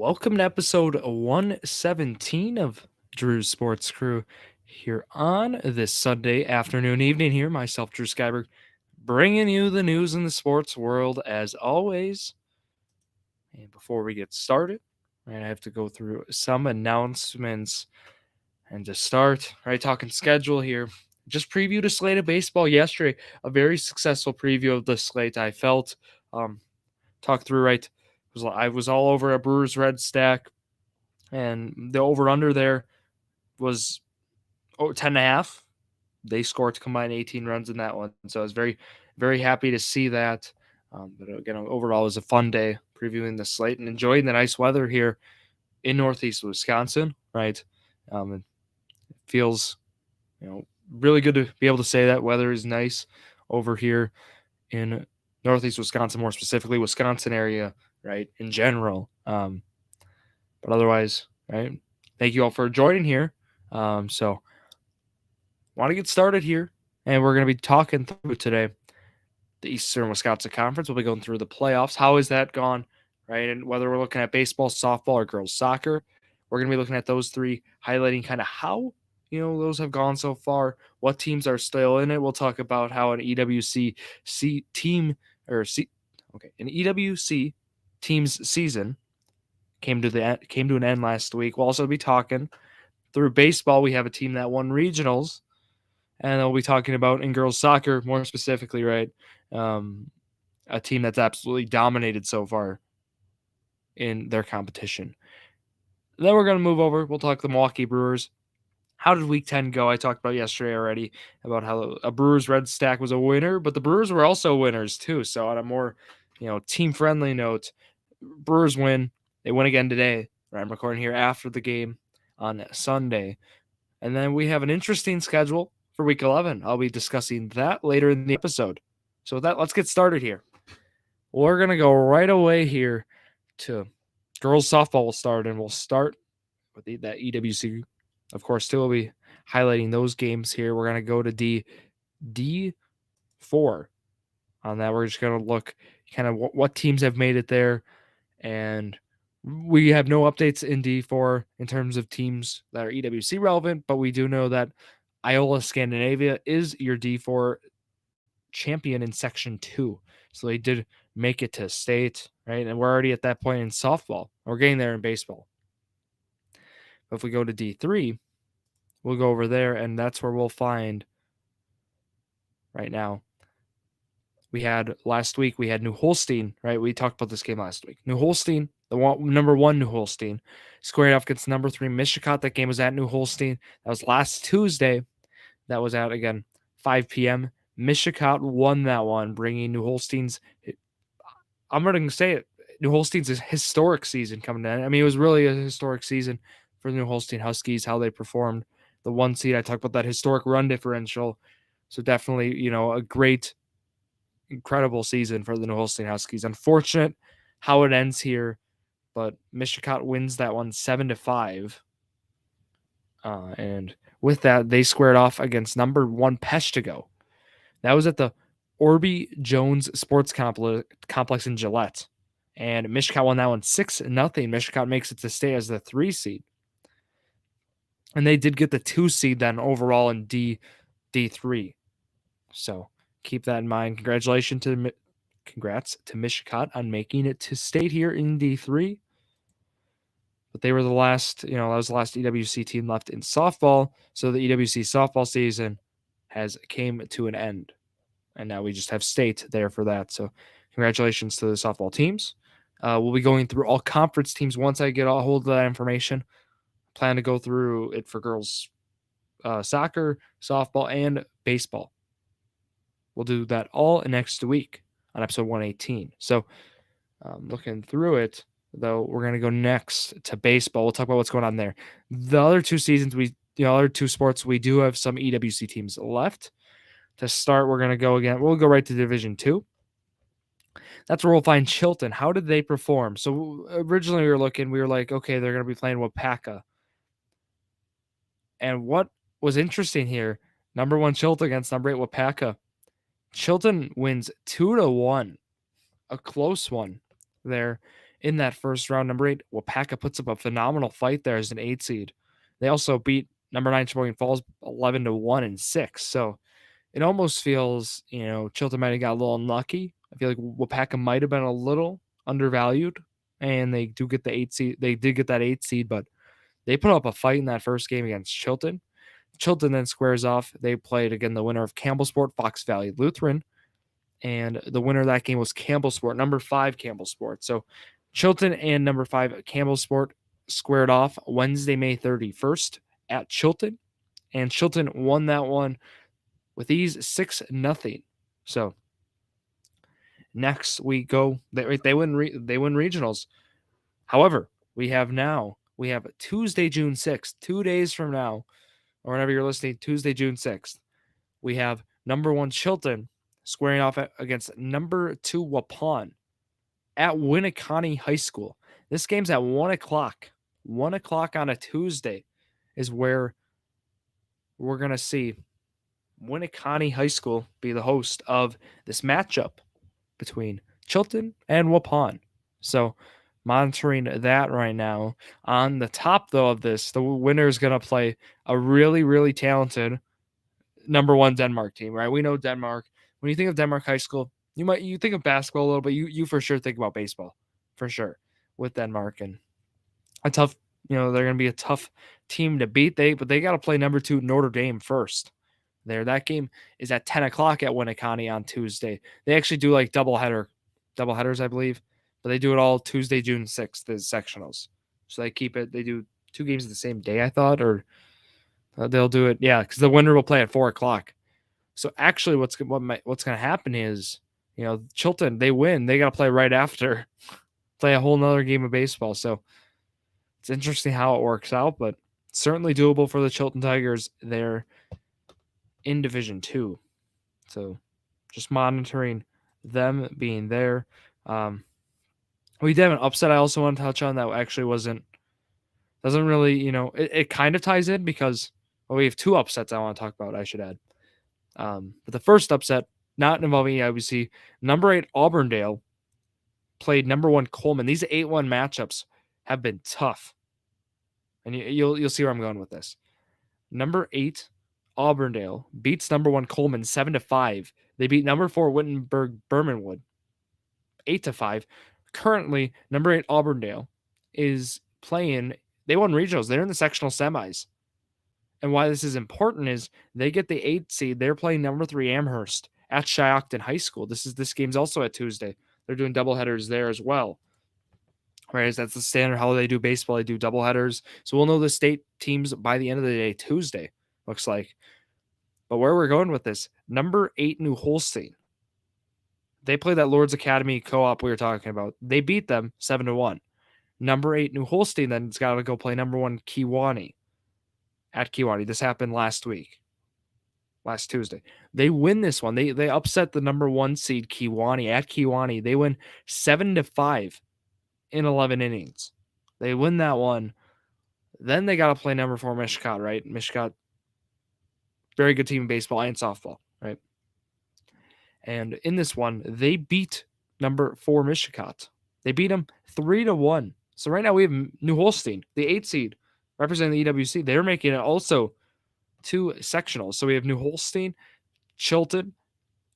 Welcome to episode 117 of Drew's Sports Crew here on this Sunday afternoon, evening here. Myself, Drew Skyberg, bringing you the news in the sports world as always. And before we get started, I have to go through some announcements. And to start, talking schedule here. Just previewed a slate of baseball yesterday. A very successful preview of the slate, I felt. Talk through, I was all over a Brewers Red stack, and the over-under there was 10.5. They scored to combine 18 runs in that one. So I was very, very happy to see that. But again, overall, it was a fun day previewing the slate and enjoying the nice weather here in Northeast Wisconsin, right? It feels, really good to be able to say that weather is nice over here in Northeast Wisconsin, more specifically Wisconsin area, right, in general. But otherwise, right, thank you all for joining here. So want to get started here, and we're going to be talking through today the Eastern Wisconsin Conference. We'll be going through the playoffs. How has that gone, right? And whether we're looking at baseball, softball, or girls soccer, we're going to be looking at those three, highlighting kind of how those have gone so far, what teams are still in it. We'll talk about how an EWC team an EWC team's season came to an end last week. We'll also be talking through baseball. We have a team that won regionals, and we'll be talking about in girls soccer more specifically, right? A team that's absolutely dominated so far in their competition. Then we're going to move over. We'll talk the Milwaukee Brewers. How did Week 10 go? I talked about yesterday already about how a Brewers Red stack was a winner, but the Brewers were also winners too. So on a more, team-friendly note, Brewers win. They win again today. Right, I'm recording here after the game on Sunday. And then we have an interesting schedule for Week 11. I'll be discussing that later in the episode. So with that, let's get started here. We're going to go right away here to girls softball will start, and we'll start with that EWC. Of course, still will be highlighting those games here. We're going to go to D4 on that. We're just going to look kind of what teams have made it there. And we have no updates in D4 in terms of teams that are EWC relevant, but we do know that Iola Scandinavia is your D4 champion in Section 2. So they did make it to state, right? And we're already at that point in softball. We're getting there in baseball. But if we go to D3, we'll go over there, and that's where we'll find right now. Last week, we had New Holstein, right? We talked about this game last week. New Holstein, number one New Holstein, squared off against number 3 Mishicot. That game was at New Holstein. That was last Tuesday. That was at, again, 5 p.m. Mishicot won that one, bringing New Holstein's, I'm going to say it, New Holstein's historic season coming in. I mean, it was really a historic season for the New Holstein Huskies, how they performed. The 1 seed, I talked about that historic run differential. So definitely, a great, incredible season for the New Holstein Huskies. Unfortunate how it ends here, but Mishicot wins that one 7-5. And with that, they squared off against number 1 Peshtigo. That was at the Orby Jones Sports Complex in Gillette. And Mishicot won that one 6-0. Mishicot makes it to stay as the 3 seed. And they did get the 2 seed then overall in D3. So keep that in mind. Congrats to Mishicot on making it to state here in D3. But they were the last, that was the last EWC team left in softball. So the EWC softball season came to an end. And now we just have state there for that. So congratulations to the softball teams. We'll be going through all conference teams once I get a hold of that information. Plan to go through it for girls soccer, softball, and baseball. We'll do that all next week on episode 118. So looking through it, though, we're going to go next to baseball. We'll talk about what's going on there. The other 2 seasons, other 2 sports, we do have some EWC teams left. To start, we're going to go again. We'll go right to Division 2. That's where we'll find Chilton. How did they perform? So originally we were like, okay, they're going to be playing Wapaka. And what was interesting here, number 1 Chilton against number 8 Wapaka. Chilton wins 2-1, a close one there. in that first round. Number 8, Wapaka puts up a phenomenal fight there as an 8 seed. They also beat number 9 Sheboygan Falls 11-1 and 6. So it almost feels, Chilton might have got a little unlucky. I feel like Wapaka might have been a little undervalued, and they do get the 8 seed. They did get that 8 seed, but they put up a fight in that first game against Chilton. Chilton then squares off. They played again the winner of Campbellsport, Fox Valley Lutheran, and the winner of that game was Campbellsport, number 5 Campbellsport. So Chilton and number 5 Campbellsport squared off Wednesday, May 31st at Chilton, and Chilton won that one with ease 6-0. So next we go. They win regionals. However, we have Tuesday, June 6th, 2 days from now, or whenever you're listening, Tuesday, June 6th, we have number 1 Chilton squaring off against number 2 Waupun at Winneconne High School. This game's at 1 o'clock. 1 o'clock on a Tuesday is where we're going to see Winneconne High School be the host of this matchup between Chilton and Waupun. So monitoring that right now. On the top, though, of this, the winner is going to play a really, really talented number 1 Denmark team, right? We know Denmark. When you think of Denmark High School, you think of basketball a little, but you for sure think about baseball, for sure, with Denmark. And a tough, they're going to be a tough team to beat. But they got to play number 2 Notre Dame first. That game is at 10 o'clock at Winneconne on Tuesday. They actually do like doubleheaders, I believe, but they do it all Tuesday, June 6th, the sectionals. So they do 2 games the same day, I thought, or they'll do it. Yeah, because the winner will play at 4 o'clock. So actually what's going to happen is, Chilton, they win. They got to play right after, play a whole nother game of baseball. So it's interesting how it works out, but certainly doable for the Chilton Tigers. They're in Division 2. So just monitoring them being there. We did have an upset I also want to touch on that actually doesn't really, it kind of ties in because we have 2 upsets I want to talk about, I should add. But the first upset, not involving EWC, number 8 Auburndale played number 1 Coleman. These 8-1 matchups have been tough. And you'll see where I'm going with this. Number 8 Auburndale beats number 1 Coleman 7-5. They beat number 4 Wittenberg Bermanwood 8-5. Currently, number 8 Auburndale is playing. They won regionals. They're in the sectional semis. And why this is important is they get the 8 seed. They're playing number 3 Amherst at Shiocton High School. This game's also at Tuesday. They're doing doubleheaders there as well. Whereas that's the standard how they do baseball. They do doubleheaders. So we'll know the state teams by the end of the day, Tuesday, looks like. But where we're going with this, number 8 New Holstein. They play that Lord's Academy co-op we were talking about. They beat them 7-1. Number 8 New Holstein then has got to go play number 1 Kewanee at Kewanee. This happened last Tuesday. They win this one. They upset the number 1 seed Kewanee at Kewanee. They win 7-5 in 11 innings. They win that one. Then they got to play number 4 Mishicot, right? Mishicot, very good team in baseball and softball, right? And in this one, they beat number 4 Mishicot. They beat them 3-1. So right now we have New Holstein, the 8 seed, representing the EWC. They're making it also 2 sectionals. So we have New Holstein, Chilton,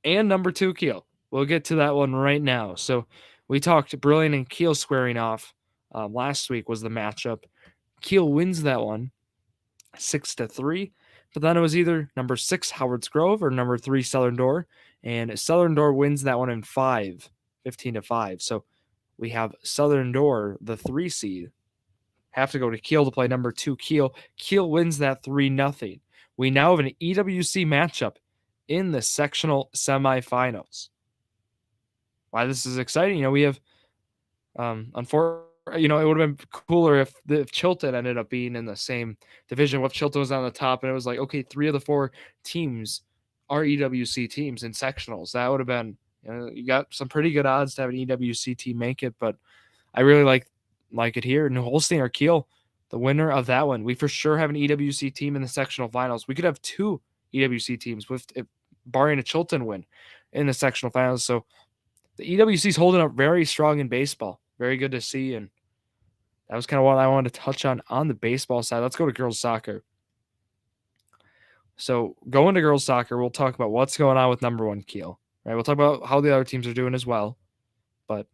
and number 2 Kiel. We'll get to that one right now. So we talked Brilliant and Kiel squaring off. Last week was the matchup. Kiel wins that one 6-3. But then it was either number 6 Howard's Grove or number 3 Southern Door. And Southern Door wins that one in 15-5. So we have Southern Door, the 3 seed, have to go to Kiel to play number 2 Kiel. Kiel wins that 3-0. We now have an EWC matchup in the sectional semifinals. Why this is exciting, we have, unfortunately, it would have been cooler if Chilton ended up being in the same division. What if Chilton was on the top and it was like, okay, 3 of the 4 teams are EWC teams in sectionals. That would have been, you got some pretty good odds to have an EWC team make it, but I really like it here. New Holstein or Kiel, the winner of that one. We for sure have an EWC team in the sectional finals. We could have 2 EWC teams barring a Chilton win in the sectional finals. So the EWC is holding up very strong in baseball. very good to see. And that was kind of what I wanted to touch on the baseball side. Let's go to girls soccer. So going to girls soccer, we'll talk about what's going on with number one Kiel. Right, we'll talk about how the other teams are doing as well, but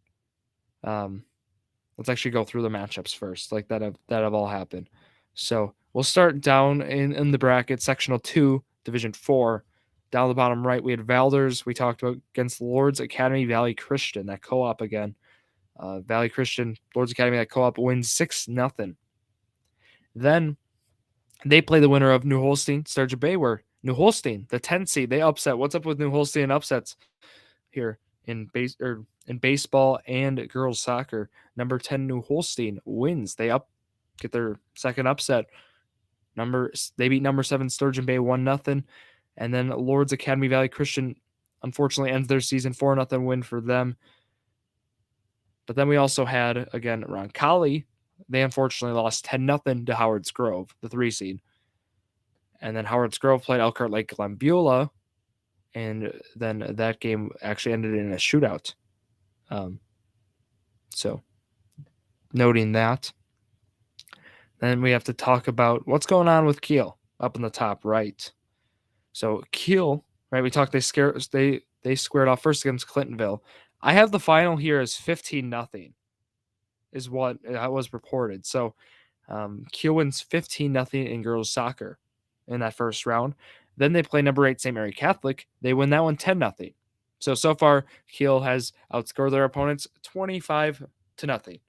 let's actually go through the matchups first, like that have all happened. So we'll start down in the bracket, sectional 2, division 4. Down the bottom right, we had Valders. We talked about against Lords Academy Valley Christian, that co-op again. Valley Christian, Lords Academy, that co-op wins 6-0. Then they play the winner of New Holstein, Sturgeon Bay, where New Holstein, the 10th seed, they upset. What's up with New Holstein upsets here in baseball and girls soccer? Number 10 New Holstein wins. They get their second upset. They beat number 7 Sturgeon Bay 1-0, and then Lords Academy Valley Christian unfortunately ends their season 4-0 win for them. But then we also had again Roncalli. They unfortunately lost 10-0 to Howard's Grove, the 3 seed. And then Howard's Grove played Elkhart Lake Glambula, and then that game actually ended in a shootout. So noting that. Then we have to talk about what's going on with Kiel up in the top right. So Kiel, right? We talked they squared off first against Clintonville. I have the final here as 15-0 is what was reported. So Kiel wins 15-0 in girls soccer in that first round. Then they play number 8 St. Mary Catholic. They win that one 10-0. So far Kiel has outscored their opponents 25-0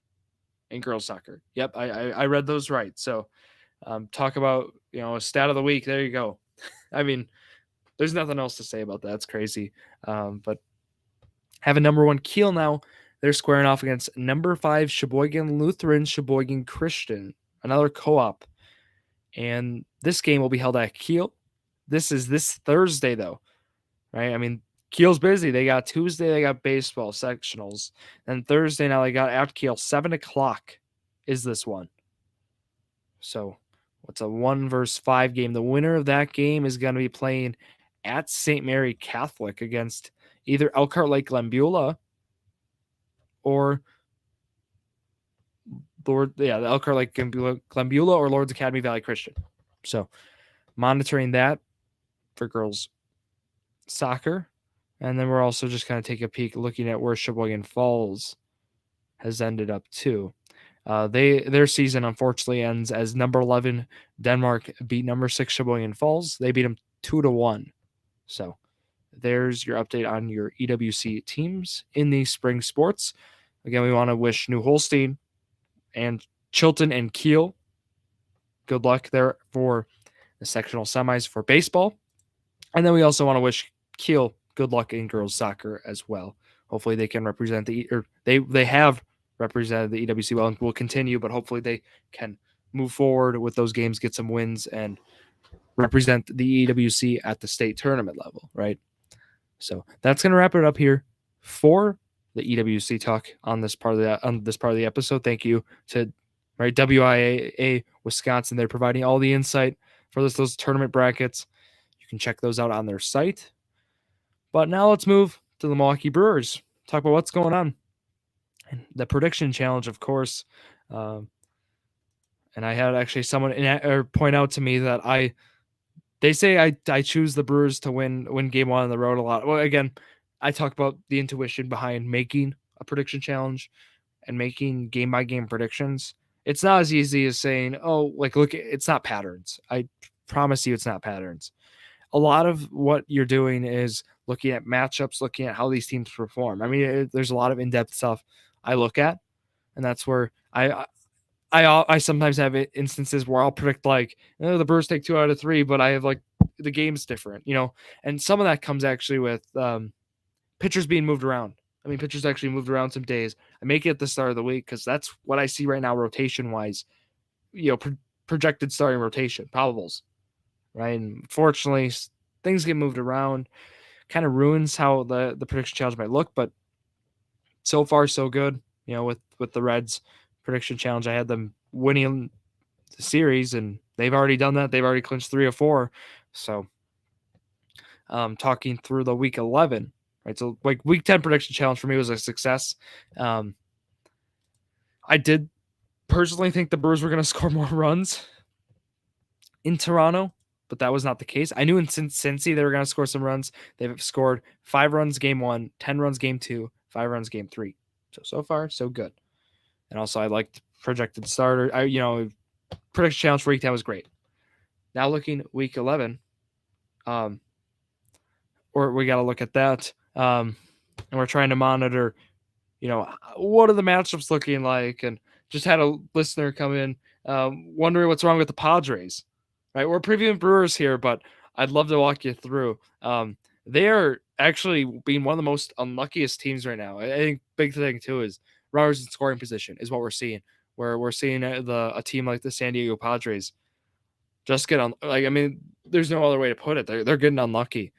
in girls soccer. Yep, I read those right. So talk about a stat of the week. There you go. I mean, there's nothing else to say about that. It's crazy. But having number 1 Kiel now, they're squaring off against number 5 Sheboygan Lutheran, Sheboygan Christian, another co-op. And this game will be held at Kiel. This is this Thursday, though, right? I mean, Kiel's busy. They got Tuesday, they got baseball sectionals. And Thursday now they got at Kiel, 7 o'clock is this one. So it's a 1-5 game. The winner of that game is going to be playing at St. Mary Catholic against either Elkhart Lake Glambula or the Elkhart Lake Glambula or Lords Academy Valley Christian. So monitoring that for girls soccer. And then we're also just kind of take a peek looking at where Sheboygan Falls has ended up too. Their season unfortunately ends as number 11 Denmark beat number 6 Sheboygan Falls. They beat them 2-1. So there's your update on your EWC teams in the spring sports. Again, we want to wish New Holstein and Chilton and Kiel good luck there for the sectional semis for baseball. And then we also want to wish Kiel good luck in girls soccer as well. Hopefully they can represent they have represented the EWC well and will continue, but hopefully they can move forward with those games, get some wins, and represent the EWC at the state tournament level, right? So that's going to wrap it up here for the EWC talk on this part of the episode. Thank you to WIAA Wisconsin. They're providing all the insight for those tournament brackets. You can check those out on their site. But now let's move to the Milwaukee Brewers. Talk about what's going on. And the prediction challenge, of course. And I had actually someone point out to me that they say I choose the Brewers to win game 1 on the road a lot. Well, again, I talk about the intuition behind making a prediction challenge and making game-by-game predictions. It's not as easy as saying, look, it's not patterns. I promise you it's not patterns. A lot of what you're doing is looking at matchups, looking at how these teams perform. I mean, there's a lot of in-depth stuff I look at, and that's where I sometimes have instances where I'll predict the Brewers take 2 out of 3, but I have the game's different, and some of that comes actually with pitchers being moved around. I mean, pitchers actually moved around some days. I make it at the start of the week because that's what I see right now rotation-wise, projected starting rotation, probables, right? And fortunately, things get moved around, kind of ruins how the prediction challenge might look, but so far so good, with the Reds prediction challenge. I had them winning the series, and they've already done that. They've already clinched 3 of 4. So talking through the week 11, right? So week 10 prediction challenge for me was a success. I did personally think the Brewers were going to score more runs in Toronto, but that was not the case. I knew in Cincy they were going to score some runs. They've scored 5 runs game 1, 10 runs game 2, 5 runs game 3. So far, so good. And also, I liked projected starter. Prediction challenge for week 10 was great. Now looking week 11, or we got to look at that. And we're trying to monitor, what are the matchups looking like? And just had a listener come in wondering what's wrong with the Padres. Right, we're previewing Brewers here, but I'd love to walk you through. They are actually being one of the most unluckiest teams right now. I think big thing too is runners in scoring position is what we're seeing. Where we're seeing a team like the San Diego Padres just get on. There's no other way to put it. They're getting unlucky.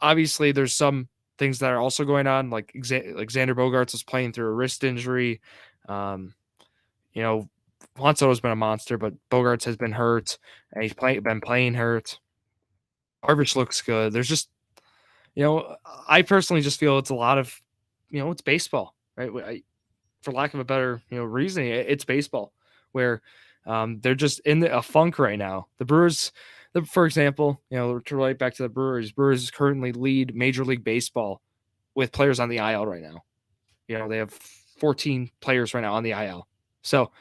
Obviously, there's some things that are also going on, like Xander Bogaerts was playing through a wrist injury. Juan Soto's been a monster, but Bogaerts has been hurt, and he's been playing hurt. Harvish looks good. There's just, I personally just feel it's a lot of, it's baseball, right? For lack of a better, reasoning, it's baseball where they're just in a funk right now. The Brewers, for example, to relate back to the Brewers currently lead Major League Baseball with players on the IL right now. They have 14 players right now on the IL. So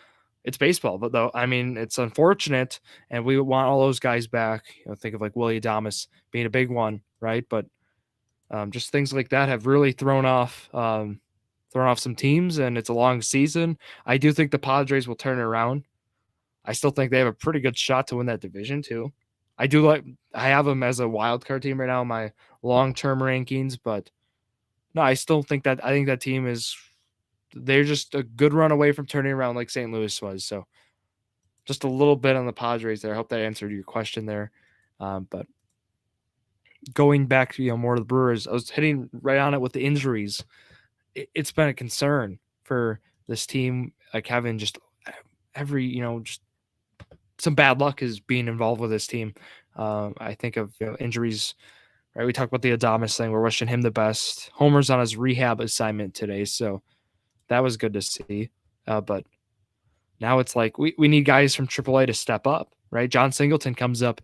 it's baseball, but it's unfortunate, and we want all those guys back. Think of like Willie Adames being a big one, right? But just things like that have really thrown off some teams, and it's a long season. I do think the Padres will turn it around. I still think they have a pretty good shot to win that division too. I have them as a wild card team right now in my long-term rankings, but no, I think that team they're just a good run away from turning around like St. Louis was. So just a little bit on the Padres there. I hope that answered your question there. But going back to, more to the Brewers, I was hitting right on it with the injuries. It's been a concern for this team, like having just just some bad luck is being involved with this team. I think of injuries, right? We talked about the Adames thing. We're wishing him the best. Homer's on his rehab assignment today, so that was good to see. But now it's like we need guys from AAA to step up, right? John Singleton comes up,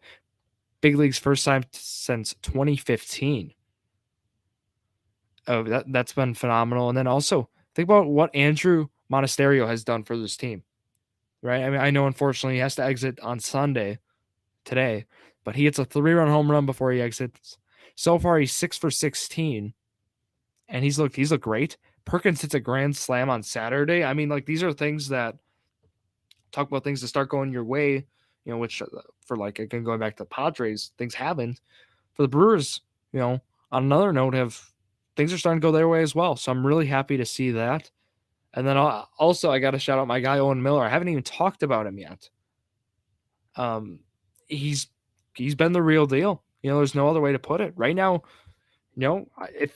big leagues first time since 2015. Oh, that's been phenomenal. And then also think about what Andrew Monasterio has done for this team, right? I know unfortunately he has to exit on Sunday today, but he hits a 3-run home run before he exits. So far, he's 6 for 16, and he's looked great. Perkins hits a grand slam on Saturday. These are things that talk about things to start going your way, which for again, going back to the Padres, things haven't. For the Brewers, on another note, things are starting to go their way as well. So I'm really happy to see that. And then also I got to shout out my guy, Owen Miller. I haven't even talked about him yet. He's been the real deal. There's no other way to put it. Right now, if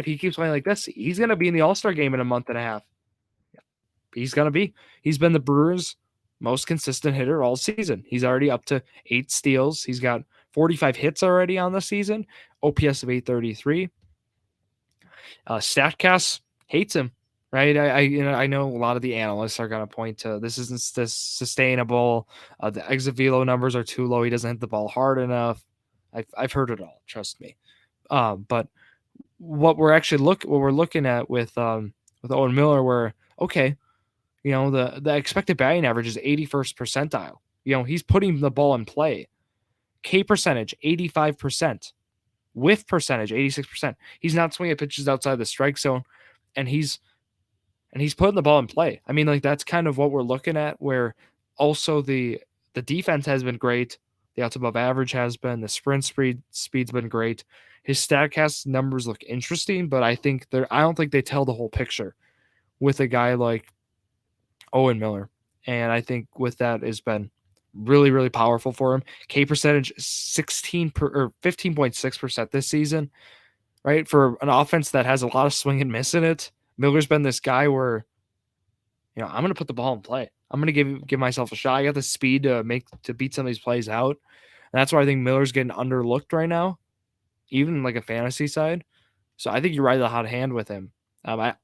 he keeps playing like this, he's going to be in the All-Star game in a month and a half. He's been the Brewers' most consistent hitter all season. He's already up to 8 steals. He's got 45 hits already on the season. OPS of 833. Statcast hates him, right? I know a lot of the analysts are going to point to this isn't sustainable. The exit velo numbers are too low. He doesn't hit the ball hard enough. I've heard it all. Trust me. But what we're looking at with Owen Miller, where okay, the expected batting average is 81st percentile. He's putting the ball in play. K percentage 85%. Whiff percentage 86%. He's not swinging pitches outside the strike zone, and he's putting the ball in play. That's kind of what we're looking at, where also the defense has been great. The outs above average has been. The sprint speed's been great. His Statcast numbers look interesting, but I don't think they tell the whole picture with a guy like Owen Miller. And I think with that has been really, really powerful for him. K percentage 15.6% this season, right? For an offense that has a lot of swing and miss in it, Miller's been this guy where, I'm going to put the ball in play. I'm going to give myself a shot. I got the speed to beat some of these plays out. And that's why I think Miller's getting underlooked right now, even like a fantasy side. So I think you ride the hot hand with him. I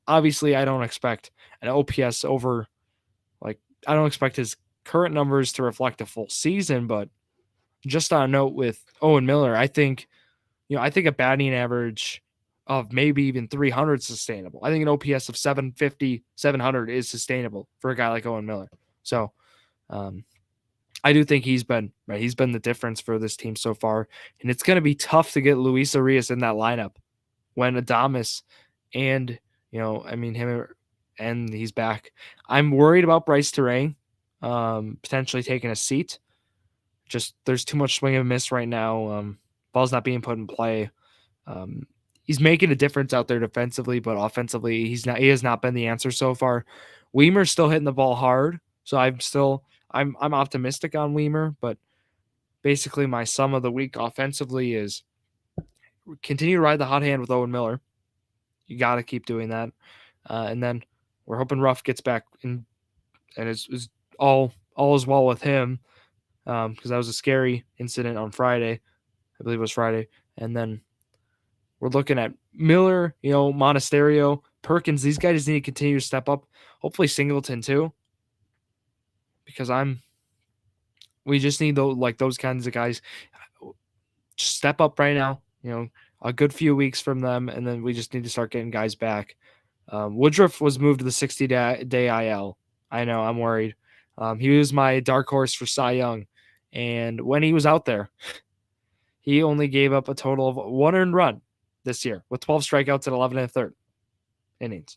don't expect an OPS over, like, I don't expect his current numbers to reflect a full season, but just on a note with Owen Miller, I think a batting average of maybe even 300 is sustainable. I think an OPS of 750, 700 is sustainable for a guy like Owen Miller. So, um, I do think he's been right. He's been the difference for this team so far, and it's going to be tough to get Luis Arias in that lineup when Adames and him, and he's back. I'm worried about Bryce Terang potentially taking a seat. Just there's too much swing and miss right now. Ball's not being put in play. Um, he's making a difference out there defensively, but offensively, he's not. He has not been the answer so far. Weimer's still hitting the ball hard, so I'm optimistic on Weimer. But basically, my sum of the week offensively is continue to ride the hot hand with Owen Miller. You got to keep doing that, and then we're hoping Ruff gets back and is all is well with him, because that was a scary incident on Friday. I believe it was Friday, and then we're looking at Miller, Monasterio, Perkins. These guys need to continue to step up. Hopefully Singleton too, because we just need those kinds of guys. Just step up right now. A good few weeks from them, and then we just need to start getting guys back. Woodruff was moved to the 60-day IL. I know, I'm worried. He was my dark horse for Cy Young, and when he was out there, he only gave up a total of 1 earned run this year with 12 strikeouts at 11 and a third innings.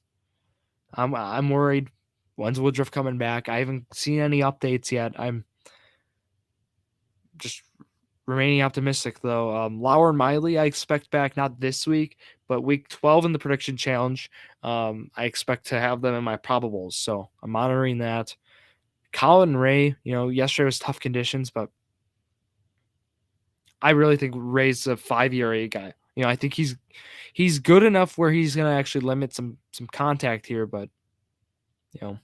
I'm worried. When's Woodruff coming back? I haven't seen any updates yet. I'm just remaining optimistic, though. Lauer and Miley, I expect back not this week, but week 12 in the prediction challenge. I expect to have them in my probables, so I'm monitoring that. Colin Ray, yesterday was tough conditions, but I really think Ray's a 5 ERA guy. I think he's good enough where he's going to actually limit some contact here, but I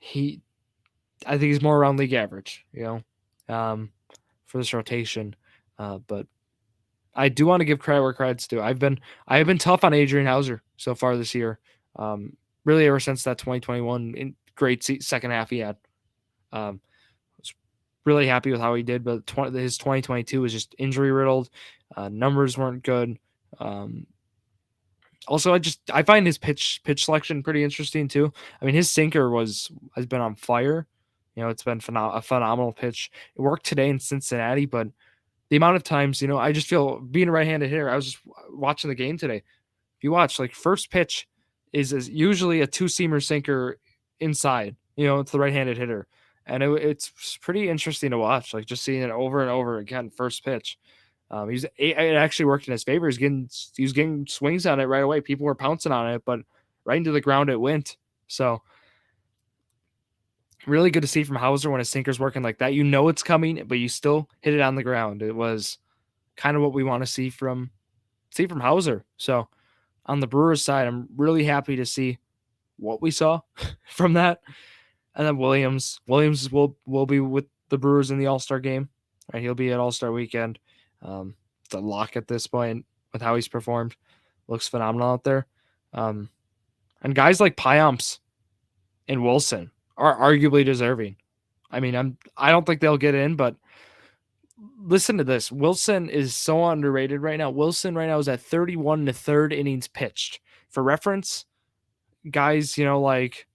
think he's more around league average. For this rotation, but I do want to give credit where credit's due. I have been tough on Adrian Hauser so far this year. Really ever since that 2021 great second half he had. Was really happy with how he did, but his 2022 was just injury riddled. Numbers weren't good. Also, I find his pitch selection pretty interesting too. I mean, his sinker has been on fire. It's been a phenomenal pitch. It worked today in Cincinnati, but the amount of times, I just feel being a right-handed hitter. I was just watching the game today. If you watch, like, first pitch is usually a two-seamer sinker inside. It's the right-handed hitter, and it's pretty interesting to watch. Like, just seeing it over and over again. First pitch, it actually worked in his favor. He was getting swings on it right away. People were pouncing on it, but right into the ground it went. So really good to see from Hauser when his sinker's working like that. It's coming, but you still hit it on the ground. It was kind of what we want to see from Hauser. So on the Brewers side, I'm really happy to see what we saw from that. And then Williams will be with the Brewers in the All-Star game. Right, he'll be at All-Star weekend. It's a lock at this point with how he's performed. Looks phenomenal out there. And guys like Pyomps and Wilson are arguably deserving. I mean, I don't think they'll get in, but listen to this. Wilson is so underrated right now. Wilson right now is at 31 and a third innings pitched. For reference, guys, like,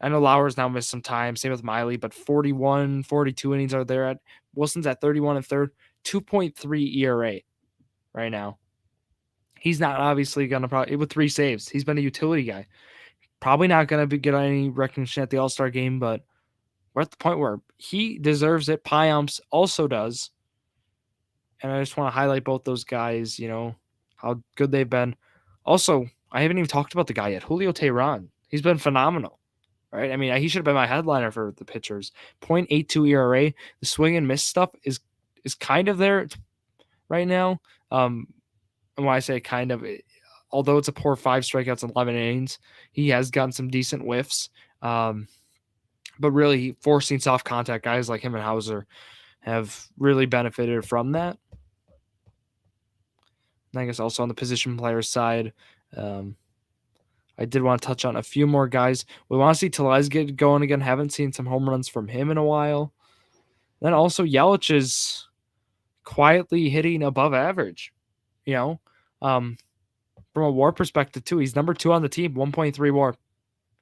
I know Lauer's now missed some time. Same with Miley, but 41, 42 innings are there at. Wilson's at 31 and third, 2.3 ERA right now. He's not obviously going to probably, with 3 saves, he's been a utility guy. Probably not going to get any recognition at the All-Star game, but we're at the point where he deserves it. Pyomps also does. And I just want to highlight both those guys, how good they've been. Also, I haven't even talked about the guy yet, Julio Teheran. He's been phenomenal, right? I mean, he should have been my headliner for the pitchers. 0.82 ERA. The swing and miss stuff is kind of there right now. And when I say kind of, although it's a poor 5 strikeouts and 11 innings, he has gotten some decent whiffs. But really forcing soft contact, guys like him and Hauser have really benefited from that. And I guess also on the position player side, I did want to touch on a few more guys. We want to see Tellez get going again. Haven't seen some home runs from him in a while. Then also Yelich is quietly hitting above average. From a WAR perspective too, he's number 2 on the team, 1.3 WAR.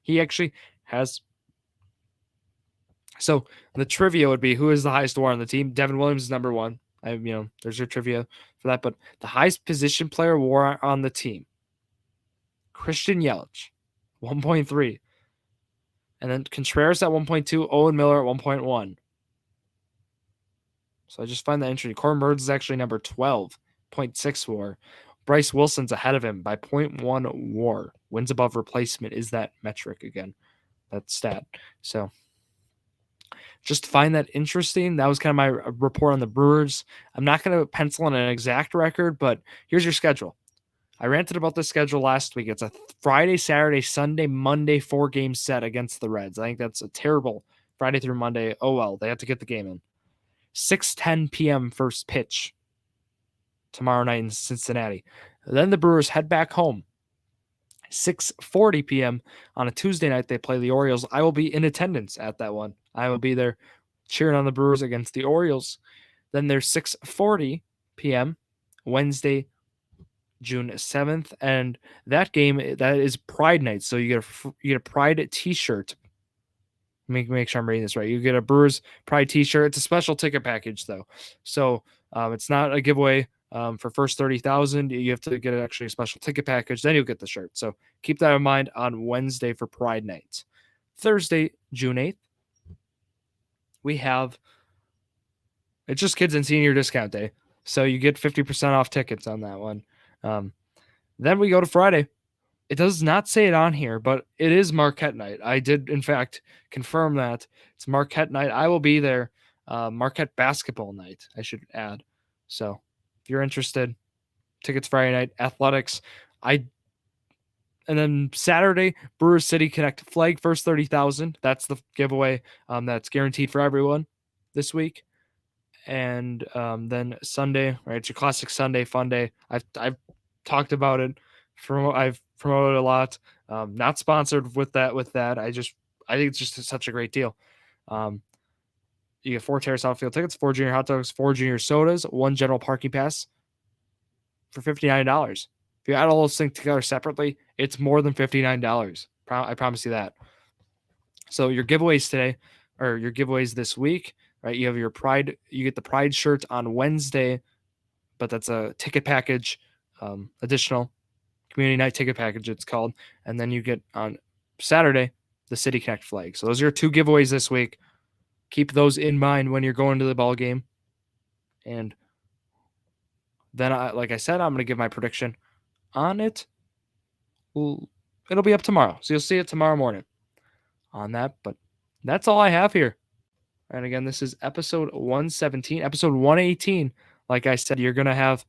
He actually has. So the trivia would be, who is the highest WAR on the team? Devin Williams is number 1. There's your trivia for that. But the highest position player WAR on the team, Christian Yelich, 1.3. And then Contreras at 1.2, Owen Miller at 1.1. So I just find that interesting. Corbin Burns is actually number 12, 0.6 WAR. Bryce Wilson's ahead of him by 0.1 WAR. Wins above replacement is that metric again, that stat. So just find that interesting. That was kind of my report on the Brewers. I'm not going to pencil in an exact record, but here's your schedule. I ranted about this schedule last week. It's a Friday, Saturday, Sunday, Monday 4-game set against the Reds. I think that's a terrible Friday through Monday. Oh, well, they have to get the game in. 6:10 p.m. first pitch tomorrow night in Cincinnati. Then the Brewers head back home. 6:40 p.m. on a Tuesday night, they play the Orioles. I will be in attendance at that one. I will be there cheering on the Brewers against the Orioles. Then there's 6:40 p.m. Wednesday, June 7th, and that game, that is Pride Night. So you get a Pride T-shirt. Make sure I'm reading this right. You get a Brewers Pride T-shirt. It's a special ticket package though, so it's not a giveaway. For first 30,000, you have to get actually a special ticket package. Then you'll get the shirt. So keep that in mind on Wednesday for Pride Night. Thursday, June 8th, we have, it's just kids and senior discount day. So you get 50% off tickets on that one. Then we go to Friday. It does not say it on here, but it is Marquette night. I did, in fact, confirm that. It's Marquette night. I will be there. Marquette basketball night, I should add. So if you're interested, tickets Friday night, athletics. And then Saturday, Brewers City Connect flag first 30,000. That's the giveaway. That's guaranteed for everyone this week. And then Sunday, right? It's your classic Sunday fun day. I've talked about it. I've promoted a lot. Not sponsored with that. I think it's just such a great deal. You get 4 Terrace Outfield tickets, 4 junior hot dogs, 4 junior sodas, 1 general parking pass for $59. If you add all those things together separately, it's more than $59. I promise you that. So your giveaways today, or your giveaways this week, right? You have your Pride. You get the Pride shirt on Wednesday, but that's a ticket package, additional community night ticket package, it's called. And then you get on Saturday the City Connect flag. So those are your 2 giveaways this week. Keep those in mind when you're going to the ball game. And then, like I said, I'm going to give my prediction on it. It'll be up tomorrow, so you'll see it tomorrow morning on that. But that's all I have here. And again, this is episode 117. Episode 118, like I said, you're going to have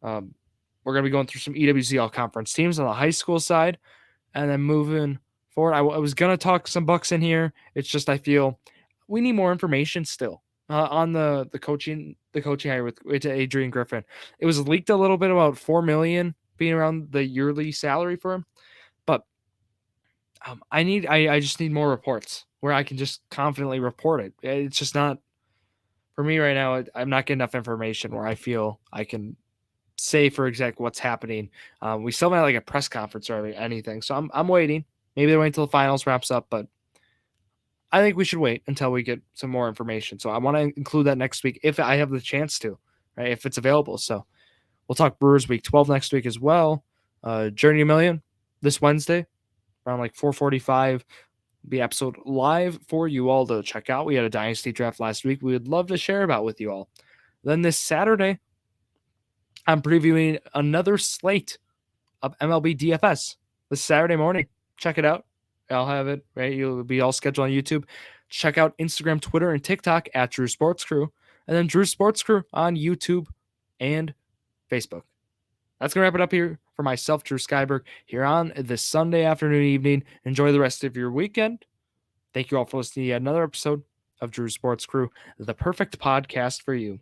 we're going to be going through some EWC all-conference teams on the high school side. And then moving forward, I was going to talk some Bucks in here. It's just I feel we need more information still on the coaching hire with Adrian Griffin. It was leaked a little bit about $4 million being around the yearly salary for him. But I just need more reports where I can just confidently report it. It's just not, for me right now, I'm not getting enough information where I feel I can say for exact what's happening. We still haven't like a press conference or anything, so I'm waiting. Maybe they're waiting until the finals wraps up, but I think we should wait until we get some more information. So I want to include that next week if I have the chance to, right? If it's available. So we'll talk Brewers week 12 next week as well. Journey a Million this Wednesday around like 4:45. Be episode live for you all to check out. We had a dynasty draft last week. We would love to share about with you all. Then this Saturday, I'm previewing another slate of MLB DFS this Saturday morning. Check it out. I'll have it, right? You'll be all scheduled on YouTube. Check out Instagram, Twitter, and TikTok at Drew Sports Crew. And then Drew Sports Crew on YouTube and Facebook. That's going to wrap it up here for myself, Drew Skyberg, here on this Sunday afternoon, evening. Enjoy the rest of your weekend. Thank you all for listening to another episode of Drew Sports Crew, the perfect podcast for you.